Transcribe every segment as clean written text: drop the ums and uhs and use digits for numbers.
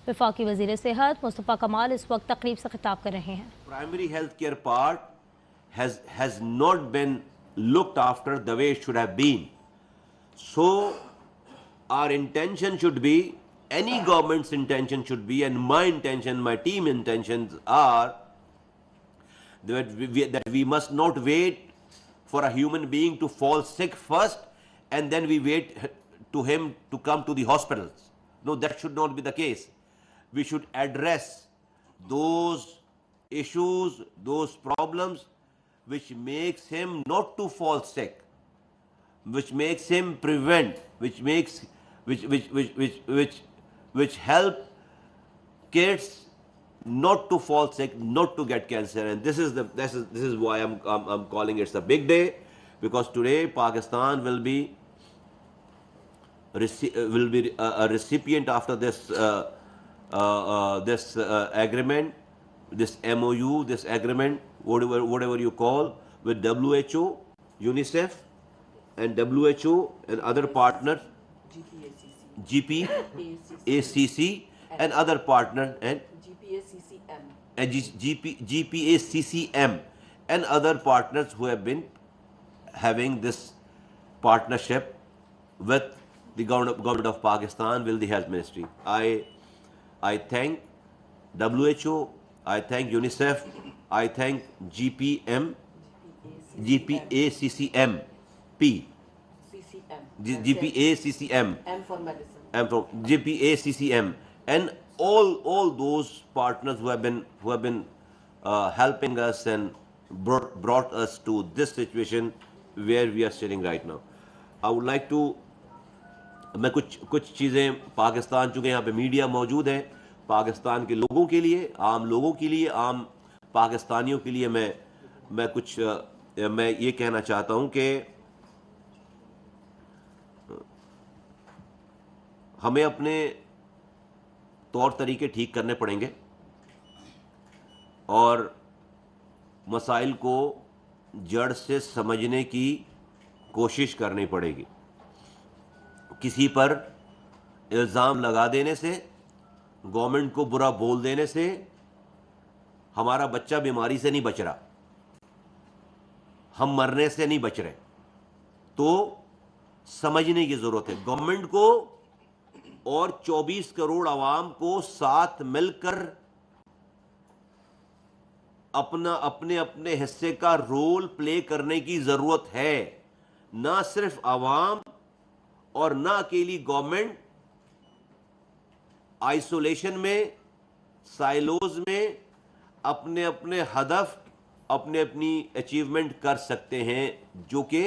وفاقی وزیر صحت مصطفیٰ کمال اس وقت تقریب سے خطاب کر رہے ہیں۔ Primary health care part has not been looked after the way it should have been. So our intention should be, any government's intention should be, and my intention, my team intentions are that we must not wait for a human being to fall sick first and then we wait to him to come to the hospitals. No, that should not be the case. We should address those issues, those problems which makes him not to fall sick, which makes him prevent, which help kids not to fall sick, not to get cancer. And this is why I'm calling it a big day, because today Pakistan will be a recipient after this agreement, this MOU, this agreement, whatever you call, with WHO, UNICEF, and WHO and other partners, GPACC and other partners, and GPACCM and other partners who have been having this partnership with the government of Pakistan, with the health ministry. I thank WHO, I thank UNICEF, I thank GPACCM, GPACCM, and all those partners who have been helping us and brought us to this situation where we are sitting right now. I would like to میں کچھ چیزیں پاکستان، چونکہ یہاں پہ media موجود ہے، پاکستان کے لوگوں کے لیے، عام لوگوں کے لیے، عام پاکستانیوں کے لیے میں یہ کہنا چاہتا ہوں کہ ہمیں اپنے طور طریقے ٹھیک کرنے پڑیں گے اور مسائل کو جڑ سے سمجھنے کی کوشش کرنی پڑے گی. کسی پر الزام لگا دینے سے، گورنمنٹ کو برا بول دینے سے ہمارا بچہ بیماری سے نہیں بچ رہا، ہم مرنے سے نہیں بچ رہے. تو سمجھنے کی ضرورت ہے. گورنمنٹ کو اور 24 کروڑ عوام کو ساتھ مل کر اپنے حصے کا رول پلے کرنے کی ضرورت ہے. نہ صرف عوام اور نہ اکیلی گورنمنٹ آئسولیشن میں، سائلوز میں اپنے ہدف، اپنی اچیومنٹ کر سکتے ہیں، جو کہ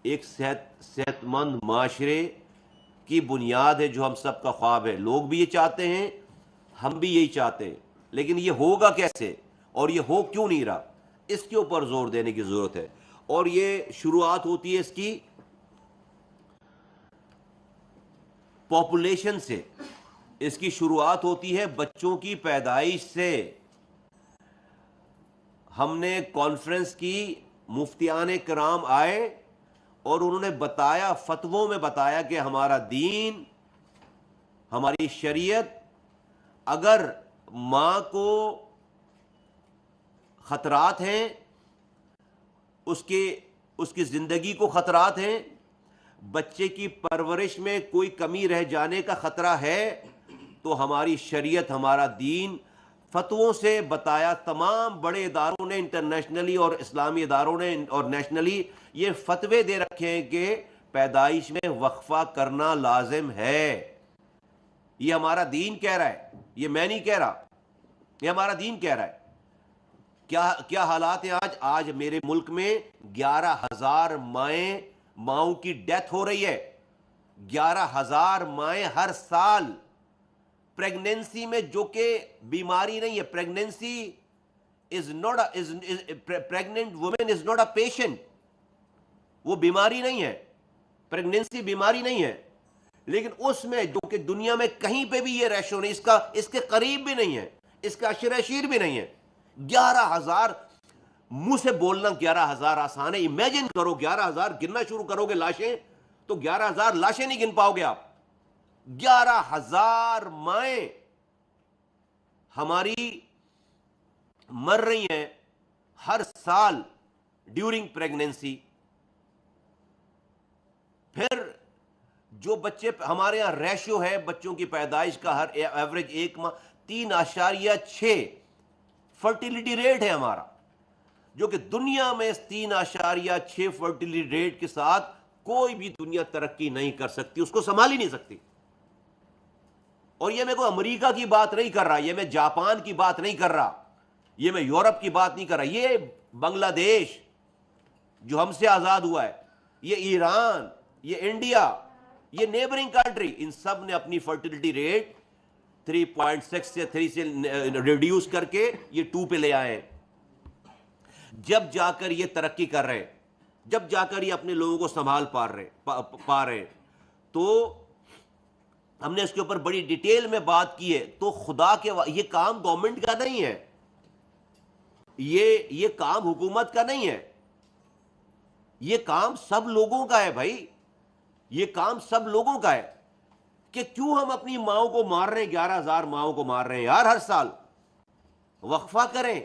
ایک صحت مند معاشرے کی بنیاد ہے، جو ہم سب کا خواب ہے. لوگ بھی یہ چاہتے ہیں، ہم بھی یہی چاہتے ہیں، لیکن یہ ہوگا کیسے اور یہ ہو کیوں نہیں رہا، اس کے اوپر زور دینے کی ضرورت ہے. اور یہ شروعات ہوتی ہے اس کی پاپولیشن سے، اس کی شروعات ہوتی ہے بچوں کی پیدائش سے. ہم نے کانفرنس کی، مفتیان کرام آئے اور انہوں نے بتایا، فتووں میں بتایا کہ ہمارا دین، ہماری شریعت، اگر ماں کو خطرات ہیں، اس کی زندگی کو خطرات ہیں، بچے کی پرورش میں کوئی کمی رہ جانے کا خطرہ ہے، تو ہماری شریعت، ہمارا دین فتووں سے بتایا. تمام بڑے اداروں نے، انٹرنیشنلی اور اسلامی اداروں نے اور نیشنلی یہ فتوے دے رکھے ہیں کہ پیدائش میں وقفہ کرنا لازم ہے. یہ ہمارا دین کہہ رہا ہے، یہ میں نہیں کہہ رہا، یہ ہمارا دین کہہ رہا ہے. کیا حالات ہیں آج میرے ملک میں 11,000 ماؤں کی ڈیتھ ہو رہی ہے. 11,000 مائیں ہر سال پریگنینسی میں، جو کہ بیماری نہیں ہے. Pregnant woman is not a patient, وہ بیماری نہیں ہے، پریگنینسی بیماری نہیں ہے. لیکن اس میں جو کہ دنیا میں کہیں پہ بھی یہ ریشو نہیں، اس کے قریب بھی نہیں ہے، اس کا اشر اشیر بھی نہیں ہے. 11,000 منہ سے بولنا 11,000 آسان ہے. امیجن کرو 11,000 گننا شروع کرو گے لاشیں تو 11,000 لاشیں نہیں گن پاؤ گے آپ. 11,000 مائیں ہماری مر رہی ہیں ہر سال ڈیورنگ پریگنینسی. پھر جو بچے ہمارے ہاں ریشو ہے بچوں کی پیدائش کا ہر ایوریج 1 ماہ 3.6 فرٹیلیٹی ریٹ ہے ہمارا, جو کہ دنیا میں 3.6 فرٹیلیٹی ریٹ کے ساتھ کوئی بھی دنیا ترقی نہیں کر سکتی, اس کو سنبھال ہی نہیں سکتی. اور یہ میں کوئی امریکہ کی بات نہیں کر رہا, یہ میں جاپان کی بات نہیں کر رہا, یہ میں یورپ کی بات نہیں کر رہا, یہ بنگلہ دیش جو ہم سے آزاد ہوا ہے, یہ ایران, یہ انڈیا, یہ نیبرنگ کنٹری, ان سب نے اپنی فرٹیلیٹی ریٹ 3.6 سے 3 سے ریڈیوس کر کے یہ 2 پہ لے آئے. جب جا کر یہ ترقی کر رہے, جب جا کر یہ اپنے لوگوں کو سنبھال پا رہے, تو ہم نے اس کے اوپر بڑی ڈیٹیل میں بات کی ہے. تو خدا کے یہ کام گورنمنٹ کا نہیں ہے, یہ کام حکومت کا نہیں ہے, یہ کام سب لوگوں کا ہے بھائی, یہ کام سب لوگوں کا ہے. کہ کیوں ہم اپنی ماؤں کو مار رہے ہیں, 11,000 ماؤں کو مار رہے ہیں یار ہر سال. وقفہ کریں,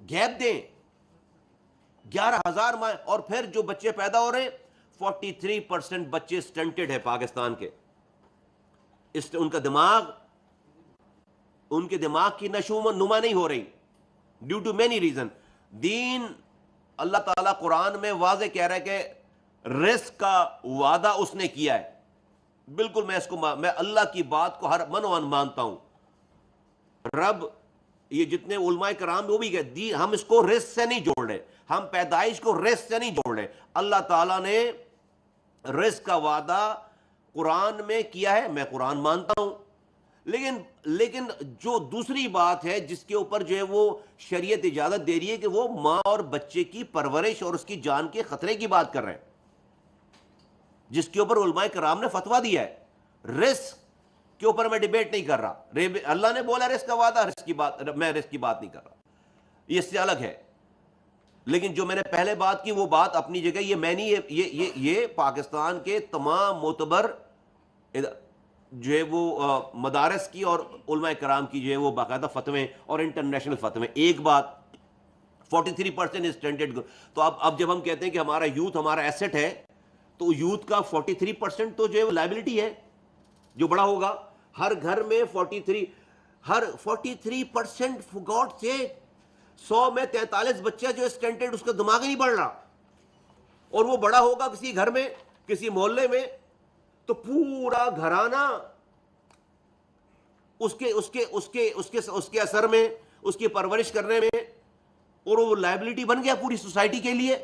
گیپ دیں. 11,000 ماں, اور پھر جو بچے پیدا ہو رہے ہیں 43% بچے سٹنٹڈ ہے پاکستان کے. ان کے دماغ کی نشو و نما نہیں ہو رہی ڈیو ٹو مینی ریزن. دین اللہ تعالیٰ قرآن میں واضح کہہ رہا ہے کہ رزق کا وعدہ اس نے کیا ہے. بالکل میں اللہ کی بات کو ہر من و مانتا ہوں. رب, یہ جتنے علماء کرام وہ بھی کہتے ہم اس کو رزق سے نہیں جوڑ رہے, ہم پیدائش کو رزق سے نہیں جوڑ رہے. اللہ تعالیٰ نے رزق کا وعدہ قرآن میں کیا ہے, میں قرآن مانتا ہوں. لیکن جو دوسری بات ہے جس کے اوپر جو ہے وہ شریعت اجازت دے رہی ہے کہ وہ ماں اور بچے کی پرورش اور اس کی جان کے خطرے کی بات کر رہے ہیں, جس کے اوپر علماء کرام نے فتویٰ دیا ہے. رزق کے اوپر میں ڈیبیٹ نہیں کر رہا, اللہ نے بولا رزق کا وعدہ, میں رزق کی بات نہیں کر رہا, یہ اس سے الگ ہے. لیکن جو میں نے پہلے بات کی وہ بات اپنی جگہ, یہ میں نہیں, یہ پاکستان کے تمام معتبر جو ہے وہ مدارس کی اور علماء کرام کی جو ہے وہ باقاعدہ فتوے اور انٹرنیشنل فتوے. ایک بات 43% اسٹینڈرڈ. تو اب جب ہم کہتے ہیں کہ ہمارا یوتھ ہمارا ایسٹ ہے, تو یوتھ کا 43% تو جو ہے لائبلٹی ہے جو بڑا ہوگا. ہر گھر میں 43% فور گاڈ سیک 100 میں 43 بچے جو اسٹینڈرڈ, اس کا دماغ ہی نہیں بڑھ رہا, اور وہ بڑا ہوگا کسی گھر میں کسی محلے میں, تو پورا گھرانہ اس کے اثر میں, اس کی پرورش کرنے میں, اور وہ لائبلٹی بن گیا پوری سوسائٹی کے لیے.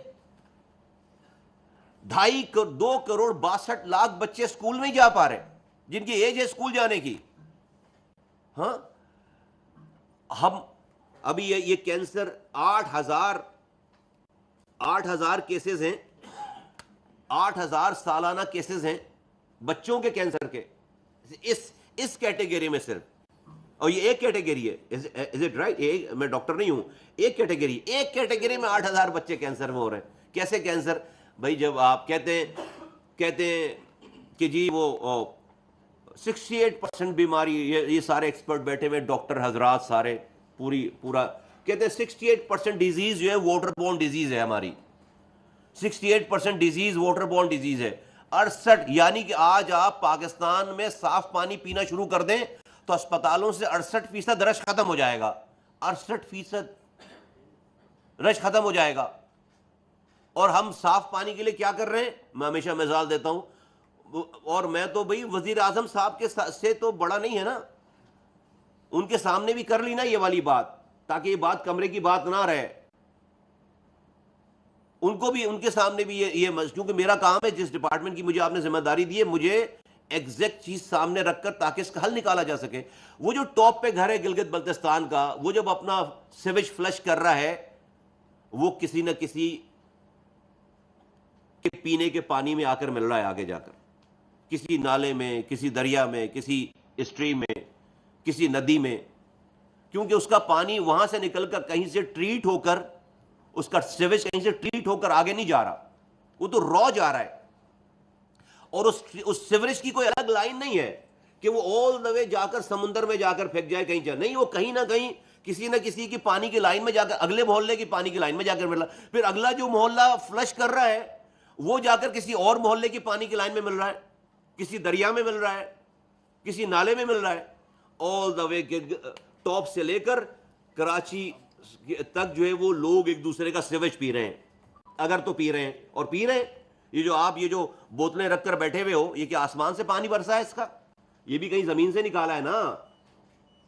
2 کروڑ 62 لاکھ بچے اسکول میں جا پا رہے جن کی ایج ہے اسکول جانے کی. ہاں, ہم ابھی یہ کینسر 8,000 کیسز ہیں, 8,000 سالانہ کیسز ہیں بچوں کے کینسر کے, اس کیٹیگری میں صرف. اور یہ ایک کیٹیگری ہے, از اٹ رائٹ, میں ڈاکٹر نہیں ہوں, ایک کیٹیگری میں 8,000 بچے کینسر میں ہو رہے ہیں. کیسے کینسر بھائی؟ جب آپ کہتے ہیں کہ جی وہ 68% بیماری, یہ سارے ایکسپرٹ بیٹھے ہوئے ڈاکٹر حضرات سارے پورا کہتے ہیں 68% ڈیزیز جو ہے واٹر بورن ڈیزیز ہے ہماری. 68% ڈیزیز واٹر بورن ڈیزیز ہے. 68, یعنی کہ آج آپ پاکستان میں صاف پانی پینا شروع کر دیں تو اسپتالوں سے 68% رش ختم ہو جائے گا. 68% رش ختم ہو جائے گا. اور ہم صاف پانی کے لیے کیا کر رہے ہیں؟ میں ہمیشہ مثال دیتا ہوں, اور میں تو بھئی وزیر اعظم صاحب کے سے تو بڑا نہیں ہے نا, ان کے سامنے بھی کر لی نا یہ والی بات, تاکہ یہ بات کمرے کی بات نہ رہے. ان کو بھی, ان کے سامنے بھی یہ کیونکہ میرا کام ہے, جس ڈپارٹمنٹ کی مجھے آپ نے ذمہ داری دی ہے, مجھے ایگزیکٹ چیز سامنے رکھ کر تاکہ اس کا حل نکالا جا سکے. وہ جو ٹاپ پہ گھر ہے گلگت بلتستان کا, وہ جب اپنا سیویج فلش کر رہا ہے, وہ کسی نہ کسی کے پینے کے پانی میں آ کر مل رہا ہے, آگے جا کر کسی نالے میں, کسی دریا میں, کسی اسٹریم میں, کسی ندی میں, کیونکہ اس کا پانی وہاں سے نکل کر کہیں سے ٹریٹ ہو کر, اس کا سیویج کہیں سے ٹریٹ ہو کر آگے نہیں جا رہا, وہ تو را جا رہا ہے. اور اس سیوریج کی کوئی الگ لائن نہیں ہے کہ وہ آل دا وے جا کر سمندر میں جا کر پھینک جائے کہیں جا نہیں, وہ کہیں نہ کہیں کسی نہ کسی کی پانی کی لائن میں جا کر, اگلے محلے کی پانی کی لائن میں جا کر مل رہا, پھر اگلا جو محلہ فلش کر رہا ہے وہ جا کر کسی اور محلے کی پانی کی لائن میں مل رہا ہے, کسی دریا میں مل رہا ہے, کسی نالے میں مل رہا ہے, آل دا وے ٹاپ سے لے کر کراچی تک جو ہے وہ لوگ ایک دوسرے کا سیویج پی رہے ہیں, اگر تو پی رہے ہیں, اور پی رہے ہیں. یہ جو بوتلیں رکھ کر بیٹھے ہوئے ہو, یہ کیا آسمان سے پانی برسا ہے اس کا؟ یہ بھی کہیں زمین سے نکالا ہے نا,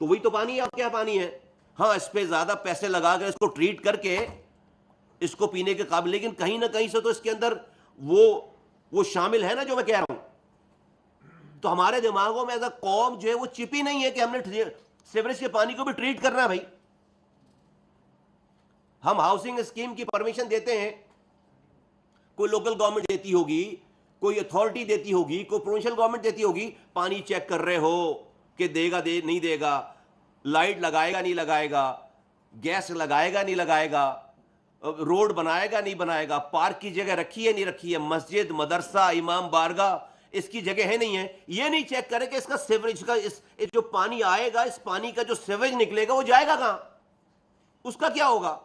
تو وہی تو پانی ہے. اب کیا پانی ہے؟ ہاں اس پہ زیادہ پیسے لگا کر اس کو ٹریٹ کر کے اس کو پینے کے قابل, لیکن کہیں نہ کہیں سے تو اس کے اندر وہ شامل ہے نا جو میں کہہ رہا ہوں. تو ہمارے دماغوں میں ایسا قوم جو ہے وہ چپی نہیں ہے کہ ہم نے سیوریج کے پانی کو بھی ٹریٹ کرنا ہے. بھائی ہم ہاؤسنگ اسکیم کی پرمیشن دیتے ہیں, کوئی لوکل گورنمنٹ دیتی ہوگی, کوئی اتھارٹی دیتی ہوگی, کوئی پروونشل گورنمنٹ دیتی ہوگی, پانی چیک کر رہے ہو کہ دے گا نہیں دے گا, لائٹ لگائے گا نہیں لگائے گا, گیس لگائے گا نہیں لگائے گا, روڈ بنائے گا نہیں بنائے گا, پارک کی جگہ رکھی ہے نہیں رکھی ہے, مسجد مدرسہ امام بارگاہ اس کی جگہ ہے نہیں ہے, یہ نہیں چیک کرے کہ اس کا سیوریج کا جو پانی آئے گا, اس پانی کا جو سیوریج نکلے گا وہ جائے گا کہاں, اس کا کیا ہوگا.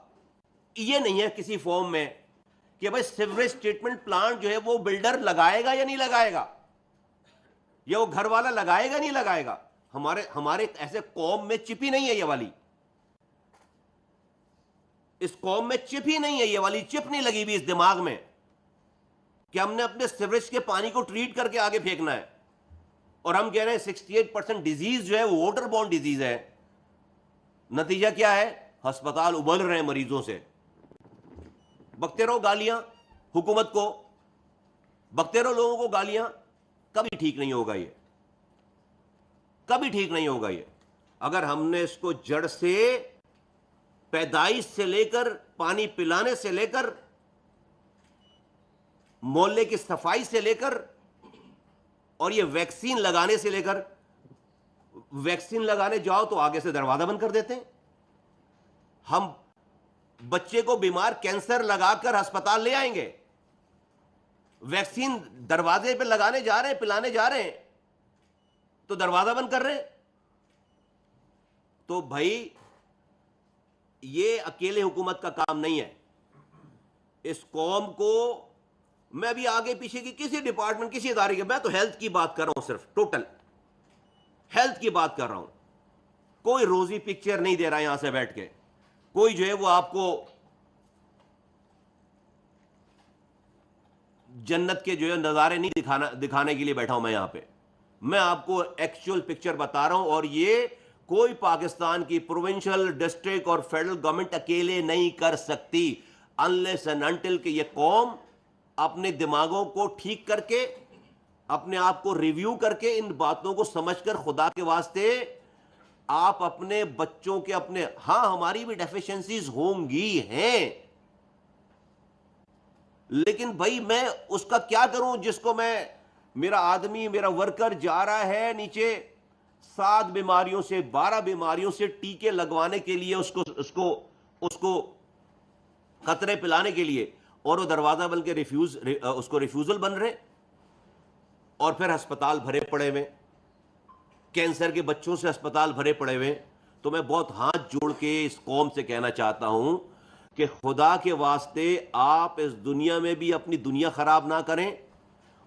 یہ نہیں ہے کسی فارم میں کہ بھائی سیوریج ٹریٹمنٹ پلانٹ جو ہے وہ بلڈر لگائے گا یا نہیں لگائے گا, یا وہ گھر والا لگائے گا نہیں لگائے گا. ہمارے ایسے قوم میں چپی نہیں ہے یہ والی, اس قوم میں چپ ہی نہیں ہے, یہ والی چپ نہیں لگی بھی اس دماغ میں کہ ہم نے اپنے سیوریج کے پانی کو ٹریٹ کر کے آگے پھینکنا ہے. اور ہم کہہ رہے ہیں 68% ڈیزیز جو ہے وہ واٹر بورن ڈیزیز ہے. نتیجہ کیا ہے؟ ہسپتال ابل رہے ہیں مریضوں سے. بکتے رہو گالیاں حکومت کو, بکتے رہو لوگوں کو گالیاں, کبھی ٹھیک نہیں ہوگا یہ, کبھی ٹھیک نہیں ہوگا یہ. اگر ہم نے اس کو جڑ سے, پیدائش سے لے کر, پانی پلانے سے لے کر, محلے کی صفائی سے لے کر, اور یہ ویکسین لگانے سے لے کر, ویکسین لگانے جاؤ تو آگے سے دروازہ بند کر دیتے ہیں. ہم بچے کو بیمار کینسر لگا کر ہسپتال لے آئیں گے, ویکسین دروازے پہ لگانے جا رہے ہیں, پلانے جا رہے ہیں, تو دروازہ بند کر رہے ہیں. تو بھائی یہ اکیلے حکومت کا کام نہیں ہے. اس قوم کو میں بھی آگے پیچھے کی کسی ڈپارٹمنٹ, کسی ادارے کے, میں تو ہیلتھ کی بات کر رہا ہوں, صرف ٹوٹل ہیلتھ کی بات کر رہا ہوں. کوئی روزی پکچر نہیں دے رہا یہاں سے بیٹھ کے, کوئی جو ہے وہ آپ کو جنت کے جو ہے نظارے نہیں دکھانے کے لیے بیٹھا ہوں میں یہاں پہ. میں آپ کو ایکچوئل پکچر بتا رہا ہوں, اور یہ کوئی پاکستان کی پروونشل, ڈسٹرکٹ اور فیڈرل گورنمنٹ اکیلے نہیں کر سکتی, unless and until کہ یہ قوم اپنے دماغوں کو ٹھیک کر کے, اپنے آپ کو ریویو کر کے, ان باتوں کو سمجھ کر, خدا کے واسطے آپ اپنے بچوں کے, اپنے, ہاں ہماری بھی ڈیفیشنسیز ہوں گی ہیں, لیکن بھائی میں اس کا کیا کروں جس کو میرا آدمی, میرا ورکر جا رہا ہے نیچے 7 بیماریوں سے, 12 بیماریوں سے ٹیکے لگوانے کے لیے, اس کو خطرے پلانے کے لیے, اور وہ دروازہ بن کے اس کو ریفیوزل بن رہے, اور پھر ہسپتال بھرے پڑے ہوئے, کینسر کے بچوں سے ہسپتال بھرے پڑے ہوئے. تو میں بہت ہاتھ جوڑ کے اس قوم سے کہنا چاہتا ہوں کہ خدا کے واسطے آپ اس دنیا میں بھی اپنی دنیا خراب نہ کریں,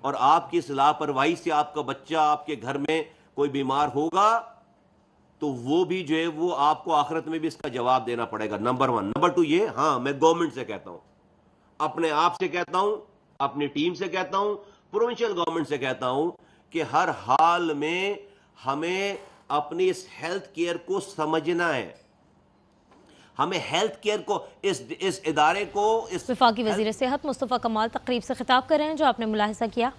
اور آپ کی اس لاپرواہی سے آپ کا بچہ آپ کے گھر میں کوئی بیمار ہوگا تو وہ بھی جو ہے وہ آپ کو آخرت میں بھی اس کا جواب دینا پڑے گا. نمبر 1. نمبر 2 یہ, ہاں میں گورنمنٹ سے کہتا ہوں, اپنے آپ سے کہتا ہوں, اپنی ٹیم سے کہتا ہوں, پروونشل گورنمنٹ سے کہتا ہوں کہ ہر حال میں ہمیں اپنی اس ہیلتھ کیئر کو سمجھنا ہے. ہمیں ہیلتھ کیئر کو, اس ادارے کو, وفاقی وزیر صحت مصطفیٰ کمال تقریب سے خطاب کر رہے ہیں, جو آپ نے ملاحظہ کیا.